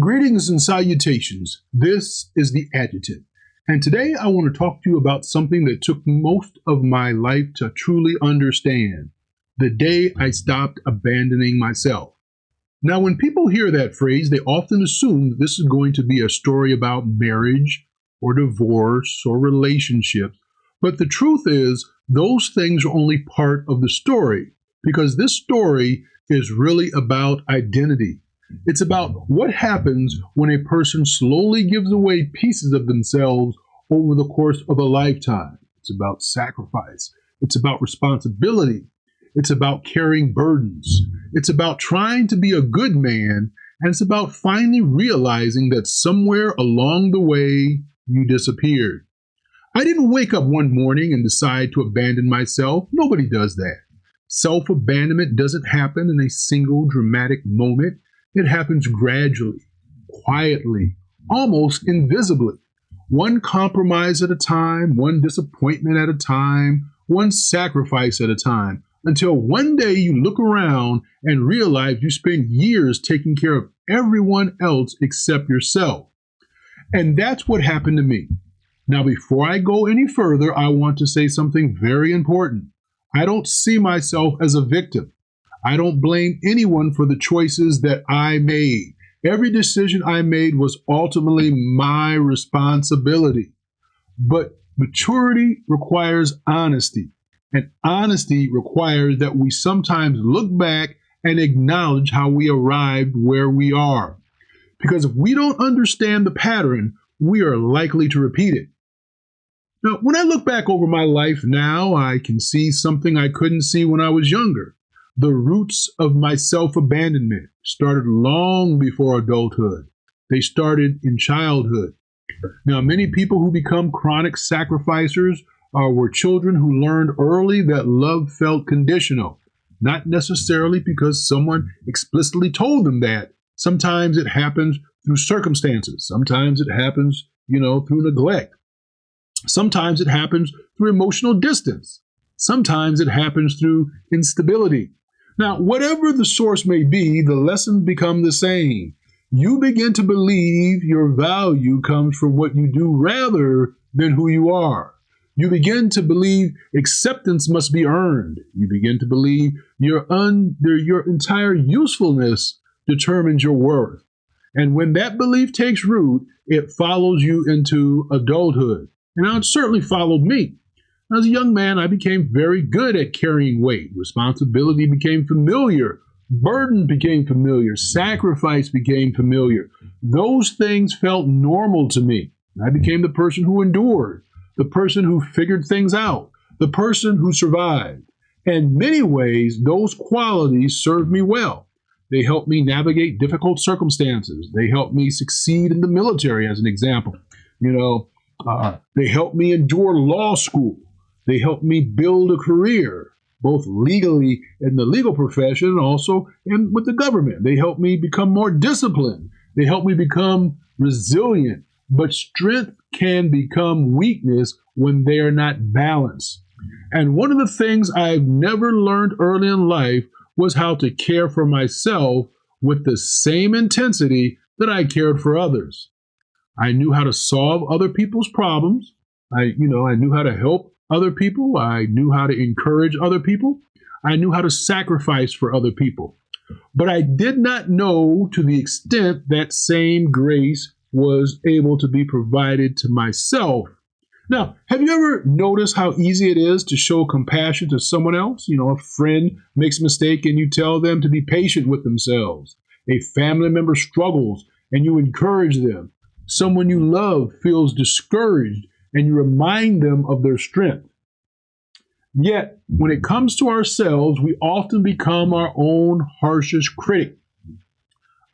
Greetings and salutations. This is the Adjutant. And today I want to talk to you about something that took most of my life to truly understand. The day I stopped abandoning myself. Now, when people hear that phrase, they often assume that this is going to be a story about marriage or divorce or relationships. But the truth is, those things are only part of the story, because this story is really about identity. It's about what happens when a person slowly gives away pieces of themselves over the course of a lifetime. It's about sacrifice. It's about responsibility. It's about carrying burdens. It's about trying to be a good man. And it's about finally realizing that somewhere along the way, you disappeared. I didn't wake up one morning and decide to abandon myself. Nobody does that. Self-abandonment doesn't happen in a single dramatic moment. It happens gradually, quietly, almost invisibly. One compromise at a time, one disappointment at a time, one sacrifice at a time, until one day you look around and realize you spent years taking care of everyone else except yourself. And that's what happened to me. Now, before I go any further, I want to say something very important. I don't see myself as a victim. I don't blame anyone for the choices that I made. Every decision I made was ultimately my responsibility. But maturity requires honesty, and honesty requires that we sometimes look back and acknowledge how we arrived where we are. Because if we don't understand the pattern, we are likely to repeat it. Now, when I look back over my life now, I can see something I couldn't see when I was younger. The roots of my self-abandonment started long before adulthood. They started in childhood. Now, many people who become chronic sacrificers were children who learned early that love felt conditional, not necessarily because someone explicitly told them that. Sometimes it happens through circumstances. Sometimes it happens, through neglect. Sometimes it happens through emotional distance. Sometimes it happens through instability. Now, whatever the source may be, the lessons become the same. You begin to believe your value comes from what you do rather than who you are. You begin to believe acceptance must be earned. You begin to believe your entire usefulness determines your worth. And when that belief takes root, it follows you into adulthood. And now it certainly followed me. As a young man, I became very good at carrying weight. Responsibility became familiar. Burden became familiar. Sacrifice became familiar. Those things felt normal to me. I became the person who endured, the person who figured things out, the person who survived. In many ways, those qualities served me well. They helped me navigate difficult circumstances. They helped me succeed in the military, as an example. They helped me endure law school. They helped me build a career, both legally in the legal profession and also with the government. They helped me become more disciplined. They helped me become resilient. But strength can become weakness when they are not balanced. And one of the things I've never learned early in life was how to care for myself with the same intensity that I cared for others. I knew how to solve other people's problems. I knew how to help other people. I knew how to encourage other people. I knew how to sacrifice for other people. But I did not know to the extent that same grace was able to be provided to myself. Now, have you ever noticed how easy it is to show compassion to someone else? A friend makes a mistake and you tell them to be patient with themselves. A family member struggles and you encourage them. Someone you love feels discouraged and you remind them of their strength. Yet, when it comes to ourselves, we often become our own harshest critic.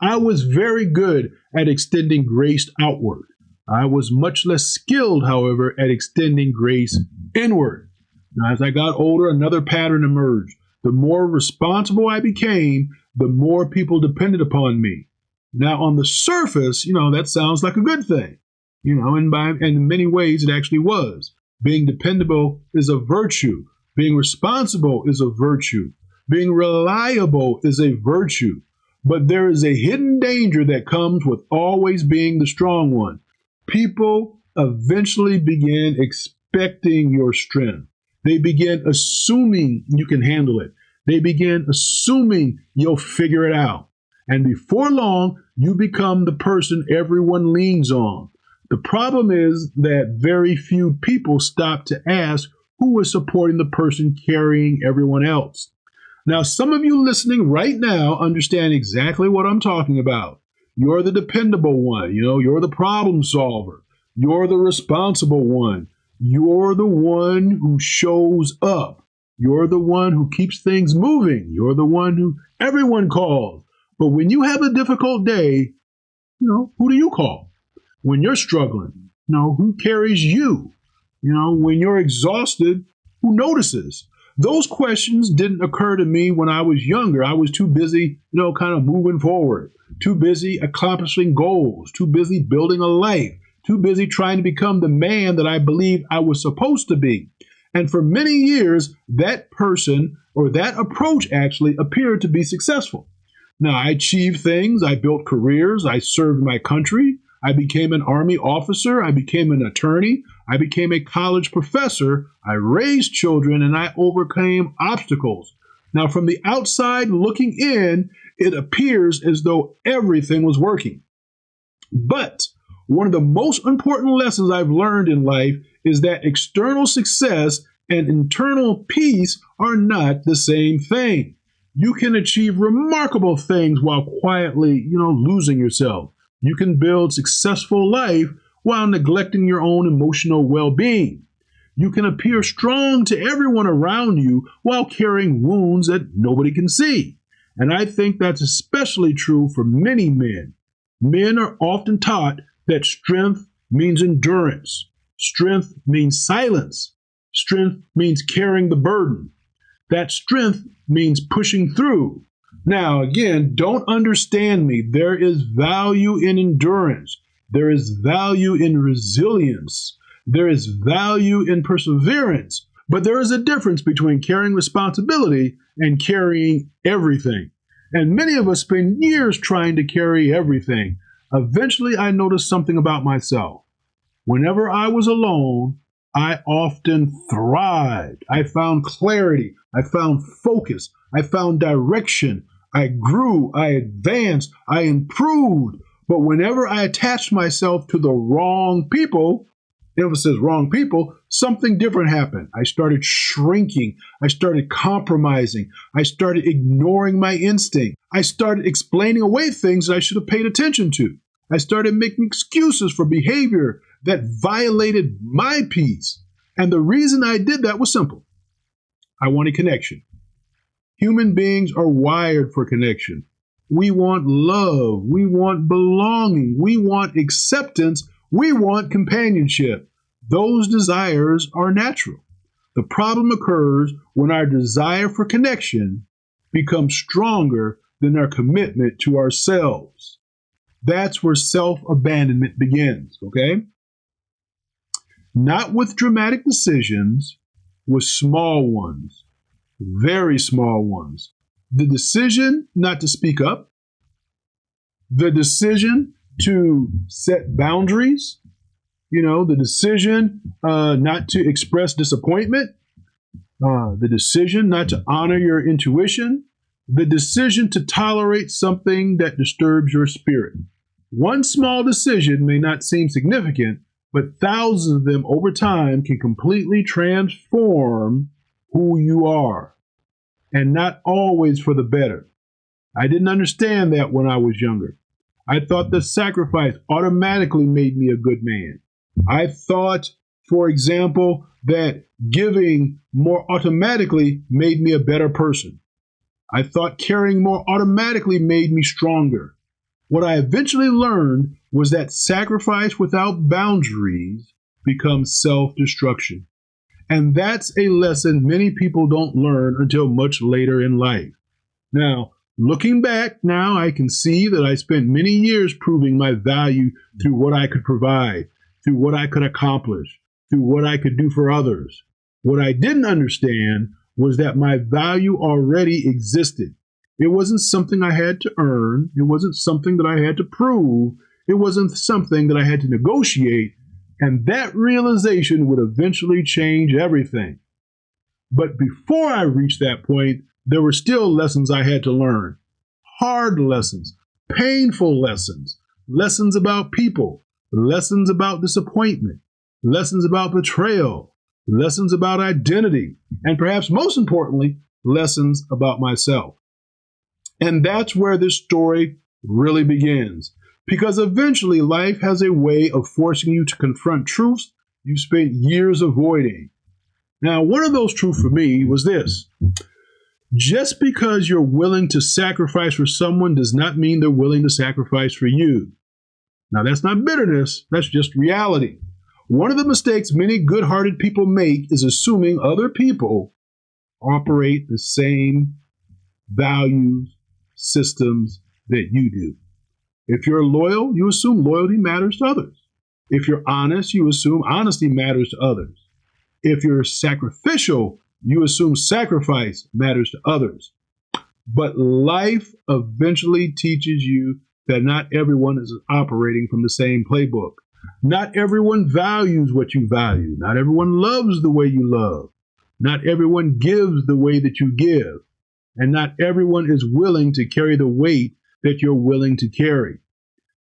I was very good at extending grace outward. I was much less skilled, however, at extending grace inward. Now, as I got older, another pattern emerged. The more responsible I became, the more people depended upon me. Now, on the surface, that sounds like a good thing. And in many ways, it actually was. Being dependable is a virtue. Being responsible is a virtue. Being reliable is a virtue. But there is a hidden danger that comes with always being the strong one. People eventually begin expecting your strength. They begin assuming you can handle it. They begin assuming you'll figure it out. And before long, you become the person everyone leans on. The problem is that very few people stop to ask who is supporting the person carrying everyone else. Now, some of you listening right now understand exactly what I'm talking about. You're the dependable one. You're the problem solver. You're the responsible one. You're the one who shows up. You're the one who keeps things moving. You're the one who everyone calls. But when you have a difficult day, who do you call? When you're struggling, who carries you? When you're exhausted, who notices? Those questions didn't occur to me when I was younger. I was too busy, kind of moving forward, too busy accomplishing goals, too busy building a life, too busy trying to become the man that I believed I was supposed to be. And for many years, that person or that approach actually appeared to be successful. Now, I achieved things. I built careers. I served my country. I became an Army officer. I became an attorney. I became a college professor. I raised children, and I overcame obstacles. Now, from the outside looking in, it appears as though everything was working. But one of the most important lessons I've learned in life is that external success and internal peace are not the same thing. You can achieve remarkable things while quietly, losing yourself. You can build successful life while neglecting your own emotional well-being. You can appear strong to everyone around you while carrying wounds that nobody can see. And I think that's especially true for many men. Men are often taught that strength means endurance. Strength means silence. Strength means carrying the burden. That strength means pushing through. Now, again, don't understand me. There is value in endurance. There is value in resilience. There is value in perseverance. But there is a difference between carrying responsibility and carrying everything. And many of us spend years trying to carry everything. Eventually, I noticed something about myself. Whenever I was alone, I often thrived. I found clarity. I found focus. I found direction. I grew. I advanced. I improved. But whenever I attached myself to the wrong people, emphasis wrong people, something different happened. I started shrinking. I started compromising. I started ignoring my instinct. I started explaining away things that I should have paid attention to. I started making excuses for behavior that violated my peace. And the reason I did that was simple. I wanted connection. Human beings are wired for connection. We want love. We want belonging. We want acceptance. We want companionship. Those desires are natural. The problem occurs when our desire for connection becomes stronger than our commitment to ourselves. That's where self-abandonment begins, okay? Not with dramatic decisions, with small ones, very small ones. The decision not to speak up, the decision to set boundaries, the decision not to express disappointment, the decision not to honor your intuition, the decision to tolerate something that disturbs your spirit. One small decision may not seem significant, but thousands of them over time can completely transform who you are, and not always for the better. I didn't understand that when I was younger. I thought that sacrifice automatically made me a good man. I thought, for example, that giving more automatically made me a better person. I thought caring more automatically made me stronger. What I eventually learned was that sacrifice without boundaries becomes self-destruction. And that's a lesson many people don't learn until much later in life. Now, looking back now, I can see that I spent many years proving my value through what I could provide, through what I could accomplish, through what I could do for others. What I didn't understand was that my value already existed. It wasn't something I had to earn. It wasn't something that I had to prove. It wasn't something that I had to negotiate. And that realization would eventually change everything. But before I reached that point, there were still lessons I had to learn. Hard lessons, painful lessons, lessons about people, lessons about disappointment, lessons about betrayal, lessons about identity, and perhaps most importantly, lessons about myself. And that's where this story really begins. Because eventually life has a way of forcing you to confront truths you spent years avoiding. Now, one of those truths for me was this. Just because you're willing to sacrifice for someone does not mean they're willing to sacrifice for you. Now, that's not bitterness, that's just reality. One of the mistakes many good-hearted people make is assuming other people operate the same values, systems that you do. If you're loyal, you assume loyalty matters to others. If you're honest, you assume honesty matters to others. If you're sacrificial, you assume sacrifice matters to others. But life eventually teaches you that not everyone is operating from the same playbook. Not everyone values what you value. Not everyone loves the way you love. Not everyone gives the way that you give. And not everyone is willing to carry the weight that you're willing to carry.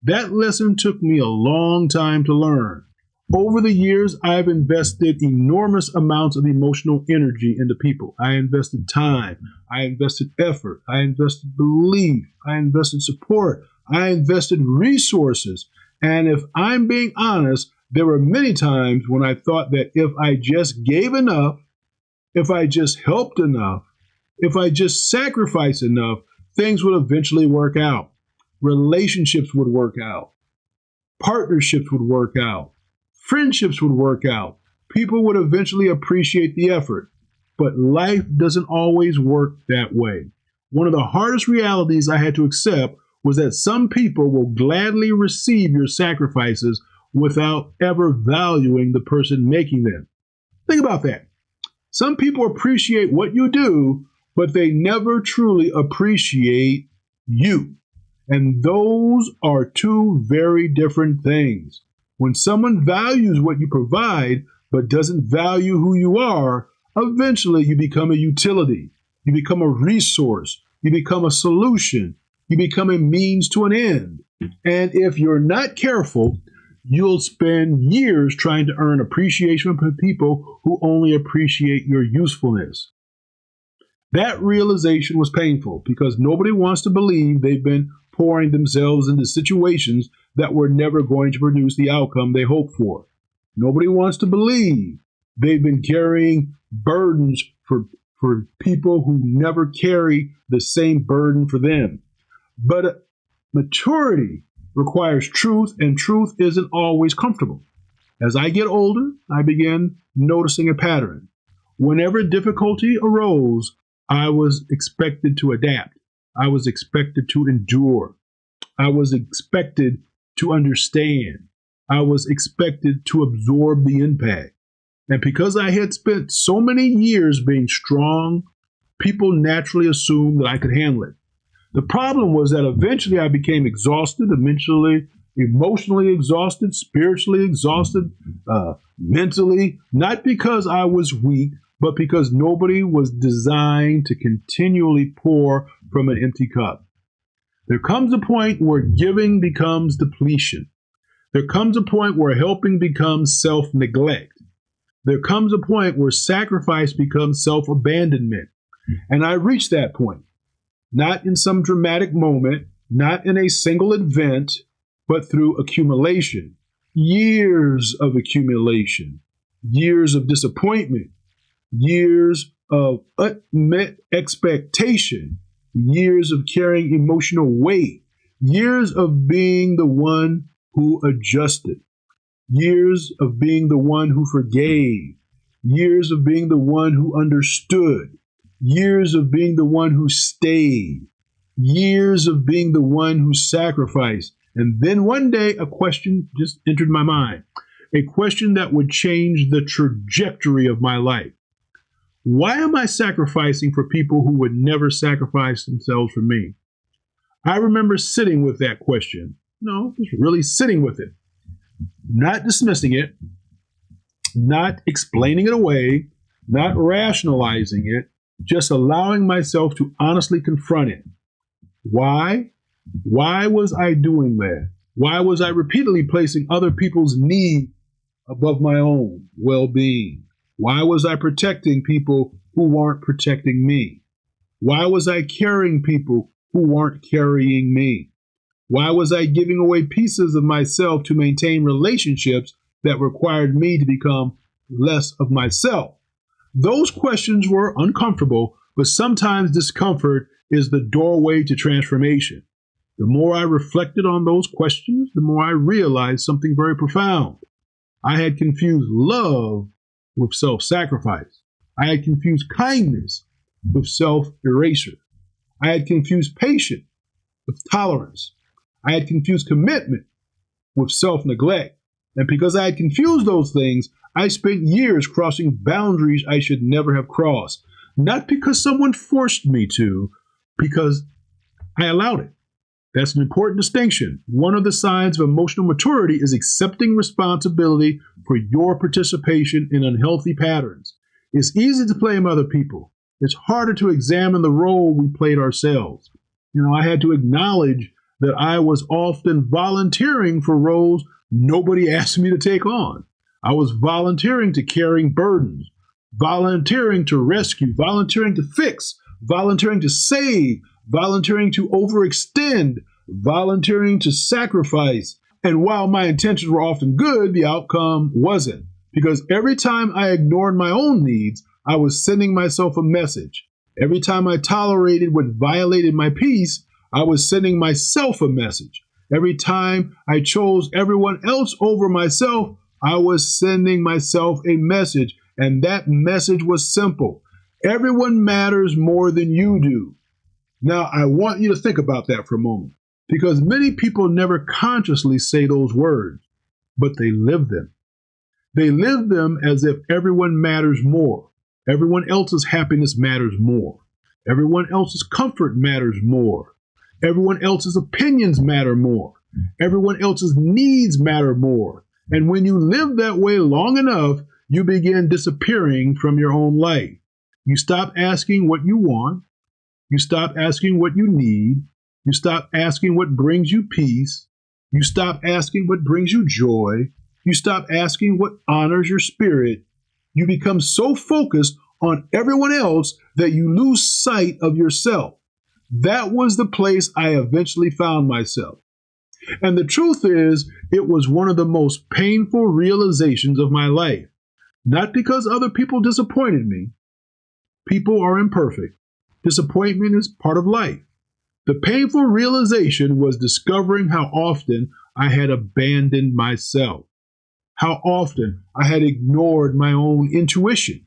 That lesson took me a long time to learn. Over the years, I've invested enormous amounts of emotional energy into people. I invested time. I invested effort. I invested belief. I invested support. I invested resources. And if I'm being honest, there were many times when I thought that if I just gave enough, if I just helped enough, if I just sacrificed enough, things would eventually work out. Relationships would work out. Partnerships would work out. Friendships would work out. People would eventually appreciate the effort. But life doesn't always work that way. One of the hardest realities I had to accept was that some people will gladly receive your sacrifices without ever valuing the person making them. Think about that. Some people appreciate what you do, but they never truly appreciate you. And those are two very different things. When someone values what you provide, but doesn't value who you are, eventually you become a utility. You become a resource. You become a solution. You become a means to an end. And if you're not careful, you'll spend years trying to earn appreciation from people who only appreciate your usefulness. That realization was painful because nobody wants to believe they've been pouring themselves into situations that were never going to produce the outcome they hoped for. Nobody wants to believe they've been carrying burdens for people who never carry the same burden for them. But maturity requires truth, and truth isn't always comfortable. As I get older, I began noticing a pattern. Whenever difficulty arose, I was expected to adapt. I was expected to endure. I was expected to understand. I was expected to absorb the impact. And because I had spent so many years being strong, people naturally assumed that I could handle it. The problem was that eventually I became exhausted, emotionally exhausted, spiritually exhausted, mentally, not because I was weak, but because nobody was designed to continually pour from an empty cup. There comes a point where giving becomes depletion. There comes a point where helping becomes self-neglect. There comes a point where sacrifice becomes self-abandonment. And I reached that point, not in some dramatic moment, not in a single event, but through accumulation. Years of accumulation, years of disappointment, years of unmet expectation, years of carrying emotional weight, years of being the one who adjusted, years of being the one who forgave, years of being the one who understood, years of being the one who stayed, years of being the one who sacrificed. And then one day a question just entered my mind, a question that would change the trajectory of my life. Why am I sacrificing for people who would never sacrifice themselves for me? I remember sitting with that question. No, just really sitting with it, not dismissing it, not explaining it away, not rationalizing it, just allowing myself to honestly confront it. Why? Why was I doing that? Why was I repeatedly placing other people's need above my own well-being? Why was I protecting people who weren't protecting me? Why was I carrying people who weren't carrying me? Why was I giving away pieces of myself to maintain relationships that required me to become less of myself? Those questions were uncomfortable, but sometimes discomfort is the doorway to transformation. The more I reflected on those questions, the more I realized something very profound. I had confused love with self-sacrifice. I had confused kindness with self-erasure. I had confused patience with tolerance. I had confused commitment with self-neglect. And because I had confused those things, I spent years crossing boundaries I should never have crossed. Not because someone forced me to, because I allowed it. That's an important distinction. One of the signs of emotional maturity is accepting responsibility for your participation in unhealthy patterns. It's easy to blame other people. It's harder to examine the role we played ourselves. I had to acknowledge that I was often volunteering for roles nobody asked me to take on. I was volunteering to carrying burdens, volunteering to rescue, volunteering to fix, volunteering to save, volunteering to overextend, volunteering to sacrifice. And while my intentions were often good, the outcome wasn't. Because every time I ignored my own needs, I was sending myself a message. Every time I tolerated what violated my peace, I was sending myself a message. Every time I chose everyone else over myself, I was sending myself a message. And that message was simple. Everyone matters more than you do. Now, I want you to think about that for a moment, because many people never consciously say those words, but they live them. They live them as if everyone matters more. Everyone else's happiness matters more. Everyone else's comfort matters more. Everyone else's opinions matter more. Everyone else's needs matter more. And when you live that way long enough, you begin disappearing from your own life. You stop asking what you want. You stop asking what you need. You stop asking what brings you peace. You stop asking what brings you joy. You stop asking what honors your spirit. You become so focused on everyone else that you lose sight of yourself. That was the place I eventually found myself. And the truth is, it was one of the most painful realizations of my life. Not because other people disappointed me. People are imperfect. Disappointment is part of life. The painful realization was discovering how often I had abandoned myself. How often I had ignored my own intuition.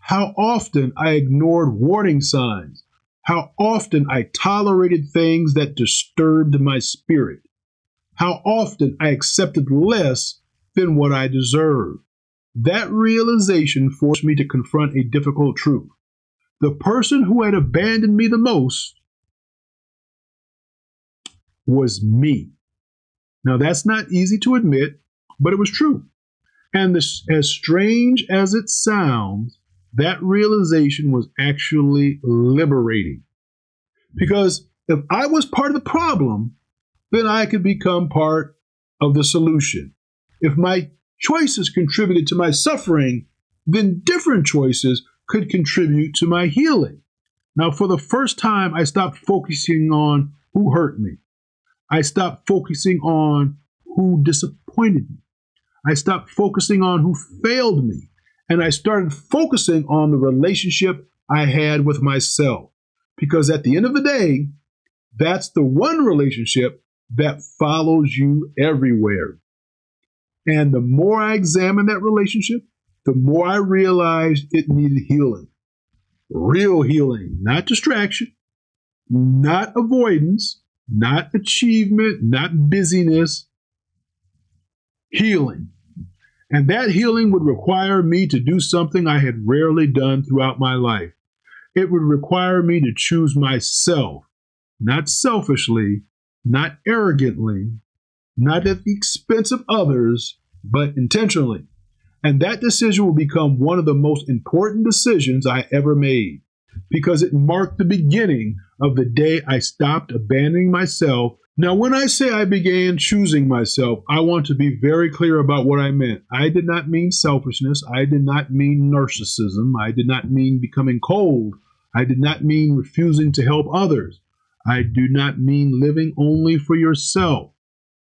How often I ignored warning signs. How often I tolerated things that disturbed my spirit. How often I accepted less than what I deserved. That realization forced me to confront a difficult truth. The person who had abandoned me the most was me. Now, that's not easy to admit, but it was true. And as strange as it sounds, that realization was actually liberating. Because if I was part of the problem, then I could become part of the solution. If my choices contributed to my suffering, then different choices could contribute to my healing. Now, for the first time, I stopped focusing on who hurt me. I stopped focusing on who disappointed me. I stopped focusing on who failed me. And I started focusing on the relationship I had with myself. Because at the end of the day, that's the one relationship that follows you everywhere. And the more I examined that relationship, the more I realized it needed healing. Real healing, not distraction, not avoidance, not achievement, not busyness. Healing. And that healing would require me to do something I had rarely done throughout my life. It would require me to choose myself, not selfishly, not arrogantly, not at the expense of others, but intentionally. And that decision will become one of the most important decisions I ever made because it marked the beginning of the day I stopped abandoning myself. Now, when I say I began choosing myself, I want to be very clear about what I meant. I did not mean selfishness. I did not mean narcissism. I did not mean becoming cold. I did not mean refusing to help others. I do not mean living only for yourself.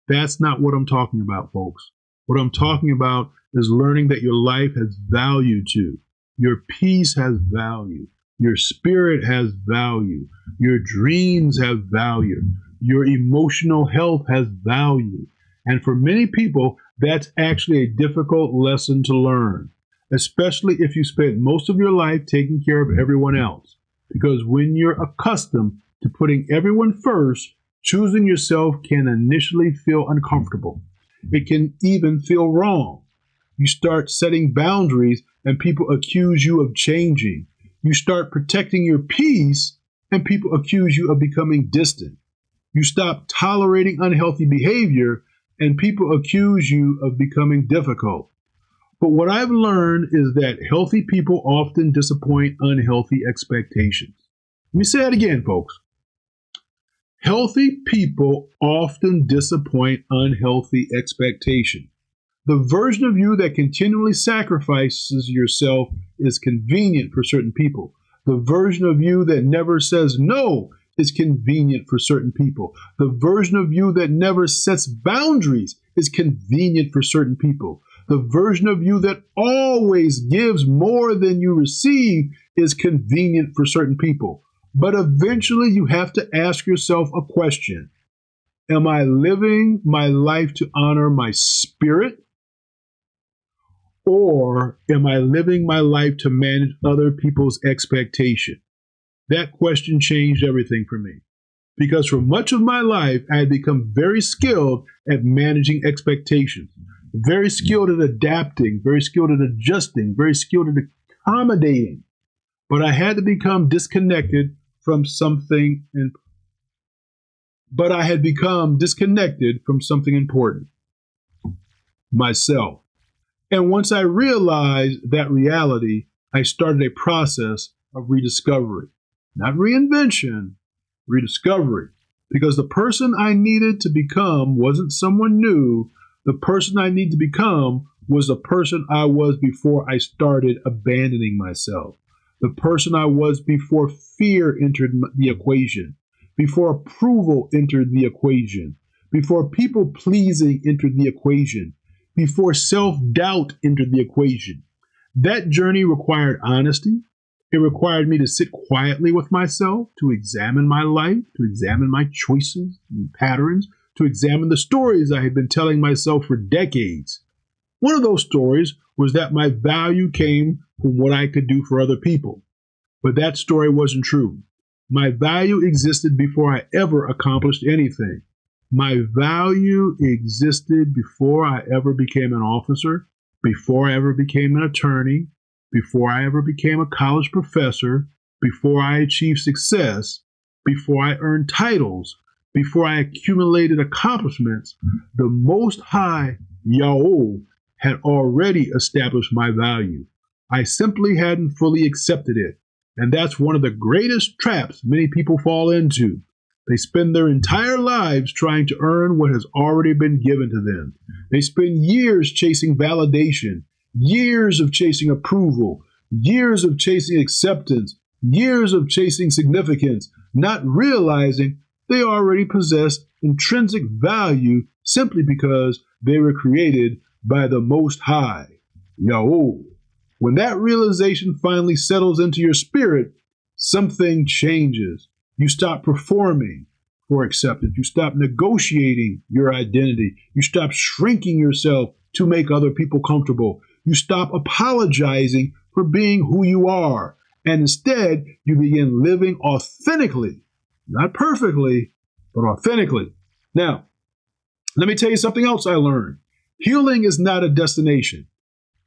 That's not what I'm talking about, folks. What I'm talking about is learning that your life has value too. Your peace has value. Your spirit has value. Your dreams have value. Your emotional health has value. And for many people, that's actually a difficult lesson to learn, especially if you spent most of your life taking care of everyone else. Because when you're accustomed to putting everyone first, choosing yourself can initially feel uncomfortable. It can even feel wrong. You start setting boundaries and people accuse you of changing. You start protecting your peace and people accuse you of becoming distant. You stop tolerating unhealthy behavior and people accuse you of becoming difficult. But what I've learned is that healthy people often disappoint unhealthy expectations. Let me say that again, folks. Healthy people often disappoint unhealthy expectations. The version of you that continually sacrifices yourself is convenient for certain people. The version of you that never says no is convenient for certain people. The version of you that never sets boundaries is convenient for certain people. The version of you that always gives more than you receive is convenient for certain people. But eventually you have to ask yourself a question. Am I living my life to honor my spirit? Or am I living my life to manage other people's expectation? That question changed everything for me. Because for much of my life, I had become very skilled at managing expectations, very skilled at adapting, very skilled at adjusting, very skilled at accommodating. But I had to become disconnected from something, but I had become disconnected from something important, myself. And once I realized that reality, I started a process of rediscovery, not reinvention, rediscovery. Because the person I needed to become wasn't someone new. The person I needed to become was the person I was before I started abandoning myself. The person I was before fear entered the equation, before approval entered the equation, before people pleasing entered the equation, before self-doubt entered the equation. That journey required honesty. It required me to sit quietly with myself, to examine my life, to examine my choices and patterns, to examine the stories I had been telling myself for decades. One of those stories was that my value came from what I could do for other people. But that story wasn't true. My value existed before I ever accomplished anything. My value existed before I ever became an officer, before I ever became an attorney, before I ever became a college professor, before I achieved success, before I earned titles, before I accumulated accomplishments. The Most High, Yahweh, had already established my value. I simply hadn't fully accepted it. And that's one of the greatest traps many people fall into. They spend their entire lives trying to earn what has already been given to them. They spend years chasing validation, years of chasing approval, years of chasing acceptance, years of chasing significance, not realizing they already possess intrinsic value simply because they were created by the Most High, Yahweh. When that realization finally settles into your spirit, something changes. You stop performing for acceptance. You stop negotiating your identity. You stop shrinking yourself to make other people comfortable. You stop apologizing for being who you are. And instead, you begin living authentically, not perfectly, but authentically. Now, let me tell you something else I learned. Healing is not a destination.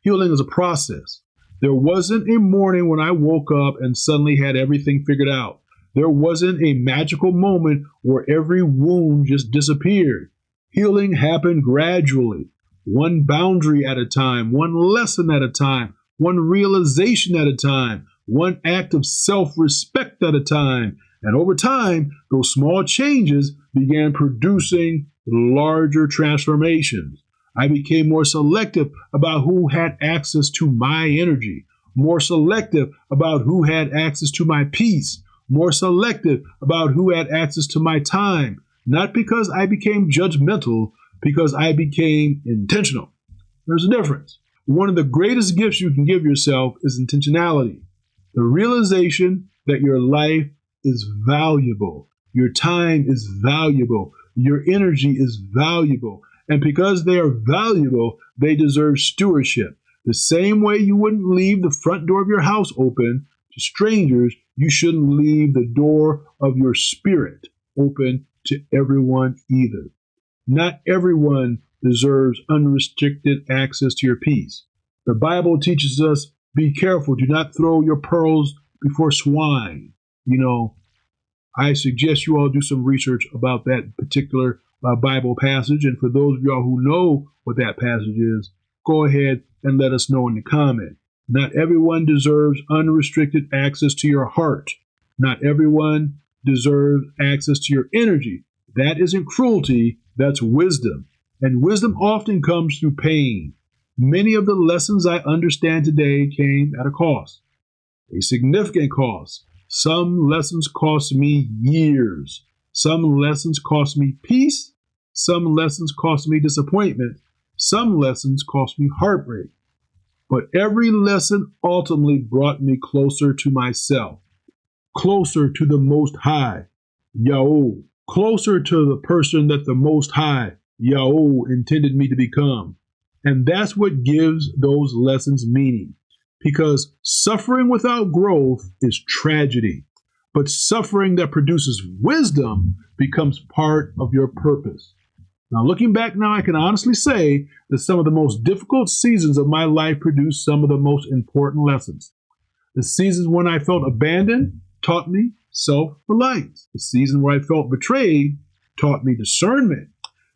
Healing is a process. There wasn't a morning when I woke up and suddenly had everything figured out. There wasn't a magical moment where every wound just disappeared. Healing happened gradually, one boundary at a time, one lesson at a time, one realization at a time, one act of self-respect at a time. And over time, those small changes began producing larger transformations. I became more selective about who had access to my energy, more selective about who had access to my peace, more selective about who had access to my time, not because I became judgmental, because I became intentional. There's a difference. One of the greatest gifts you can give yourself is intentionality, the realization that your life is valuable, your time is valuable, your energy is valuable. And because they are valuable, they deserve stewardship. The same way you wouldn't leave the front door of your house open to strangers, you shouldn't leave the door of your spirit open to everyone either. Not everyone deserves unrestricted access to your peace. The Bible teaches us, be careful, do not throw your pearls before swine. I suggest you all do some research about that particular Bible passage. And for those of y'all who know what that passage is, go ahead and let us know in the comment. Not everyone deserves unrestricted access to your heart. Not everyone deserves access to your energy. That isn't cruelty, that's wisdom. And wisdom often comes through pain. Many of the lessons I understand today came at a cost, a significant cost. Some lessons cost me years. Some lessons cost me peace. Some lessons cost me disappointment. Some lessons cost me heartbreak. But every lesson ultimately brought me closer to myself, closer to the Most High, Yahweh, closer to the person that the Most High, Yahweh, intended me to become. And that's what gives those lessons meaning. Because suffering without growth is tragedy. But suffering that produces wisdom becomes part of your purpose. Now, looking back now, I can honestly say that some of the most difficult seasons of my life produced some of the most important lessons. The seasons when I felt abandoned taught me self-reliance. The season where I felt betrayed taught me discernment.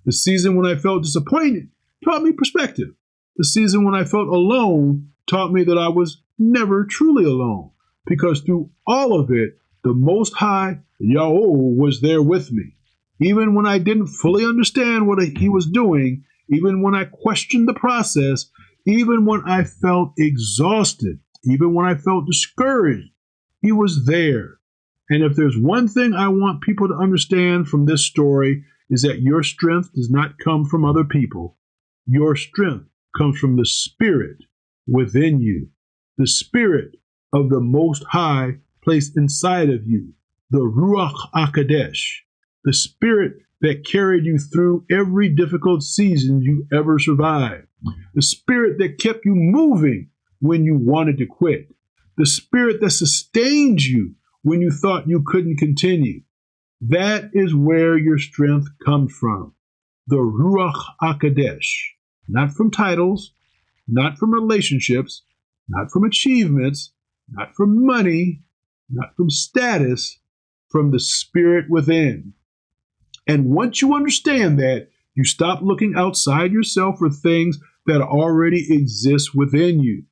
The season when I felt disappointed taught me perspective. The season when I felt alone taught me that I was never truly alone, because through all of it, the Most High, Yahweh, was there with me. Even when I didn't fully understand what he was doing, even when I questioned the process, even when I felt exhausted, even when I felt discouraged, he was there. And if there's one thing I want people to understand from this story, is that your strength does not come from other people. Your strength comes from the Spirit within you, the Spirit of the Most High placed inside of you, the Ruach HaKodesh, the Spirit that carried you through every difficult season you ever survived, the Spirit that kept you moving when you wanted to quit, the Spirit that sustained you when you thought you couldn't continue. That is where your strength comes from, the Ruach HaKodesh, not from titles, not from relationships, not from achievements, not from money, not from status, from the Spirit within. And once you understand that, you stop looking outside yourself for things that already exist within you.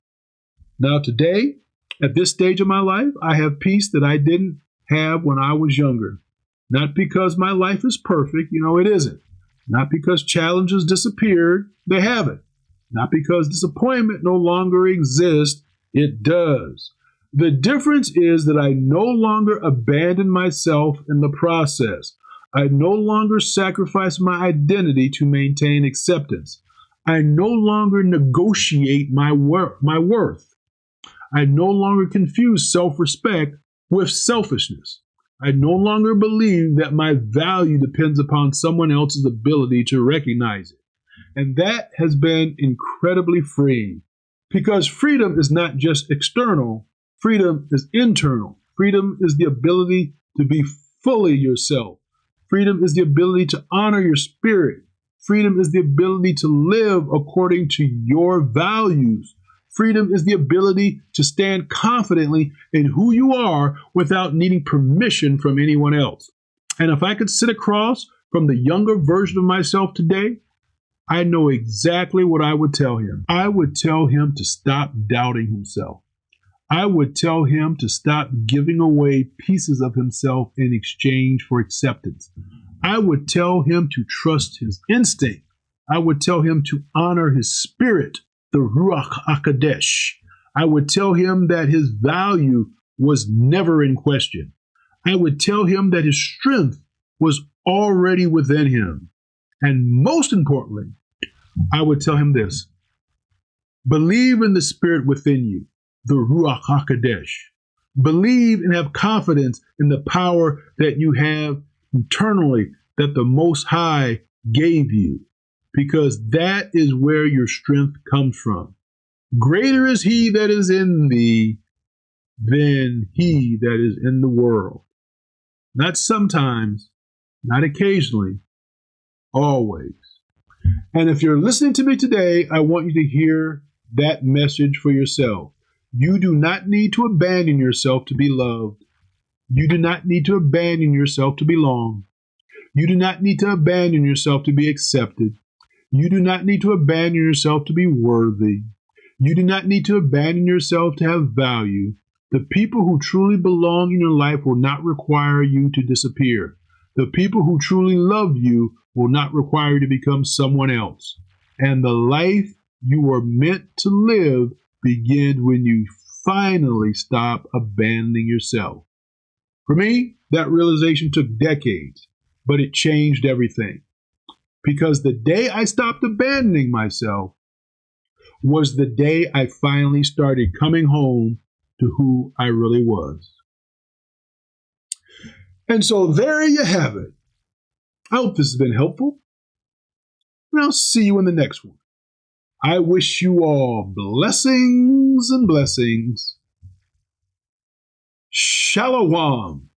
Now today, at this stage of my life, I have peace that I didn't have when I was younger. Not because my life is perfect, it isn't. Not because challenges disappeared, they haven't. Not because disappointment no longer exists, it does. The difference is that I no longer abandon myself in the process. I no longer sacrifice my identity to maintain acceptance. I no longer negotiate my worth. I no longer confuse self-respect with selfishness. I no longer believe that my value depends upon someone else's ability to recognize it. And that has been incredibly freeing, because freedom is not just external, freedom is internal. Freedom is the ability to be fully yourself. Freedom is the ability to honor your spirit. Freedom is the ability to live according to your values. freedom is the ability to stand confidently in who you are without needing permission from anyone else. And if I could sit across from the younger version of myself today, I know exactly what I would tell him. I would tell him to stop doubting himself. I would tell him to stop giving away pieces of himself in exchange for acceptance. I would tell him to trust his instinct. I would tell him to honor his spirit, the Ruach HaKodesh. I would tell him that his value was never in question. I would tell him that his strength was already within him. And most importantly, I would tell him this: believe in the spirit within you, the Ruach HaKodesh. Believe and have confidence in the power that you have internally that the Most High gave you, because that is where your strength comes from. Greater is he that is in thee than he that is in the world. Not sometimes, not occasionally, always. And if you're listening to me today, I want you to hear that message for yourself. You do not need to abandon yourself to be loved. You do not need to abandon yourself to belong. You do not need to abandon yourself to be accepted. You do not need to abandon yourself to be worthy. You do not need to abandon yourself to have value. The people who truly belong in your life will not require you to disappear. The people who truly love you will not require you to become someone else. And the life you were meant to live begins when you finally stop abandoning yourself. For me, that realization took decades, but it changed everything. Because the day I stopped abandoning myself was the day I finally started coming home to who I really was. And so there you have it. I hope this has been helpful, and I'll see you in the next one. I wish you all blessings and blessings. Shalom.